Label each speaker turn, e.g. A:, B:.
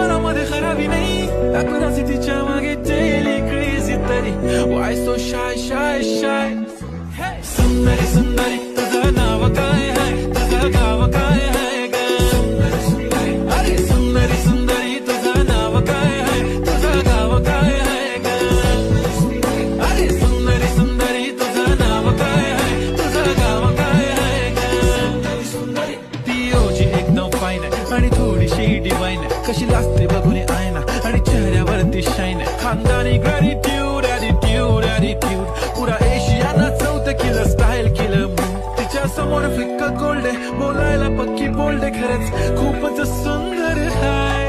A: मनामध्ये खराबी नाही, दाखवण्याची तिच्या मागे डेली क्रेझी तरी. Why so shy, shy, shy? सुंदरी सुंदरी तुझं नाव काय आहे, तुझं गाव काय आहे ग? अरे सुंदरी सुंदरी तुझं नाव काय आहे, तुझं गाव काय आहे ग? अरे सुंदरी सुंदरी तुझं नाव काय आहे, तुझं गाव काय आहे ग? ती ओजी एकदम फाईन आहे आणि थोडीशी डिवाइन आहे, कशी लागते बघून आयना आणि चेहऱ्यावरती शाईन आहे. खानदानी ग्रॅटिट्यूड, ॲटिट्यूड, ॲटिट्यूड, पुरा एशियाना चौथं किलं स्टाईल केलं मूड. तिच्या समोर फिक्क गोल्ड आहे, बोलायला पक्की बोल्ड आहे, खरंच खूपच सुंदर आहे.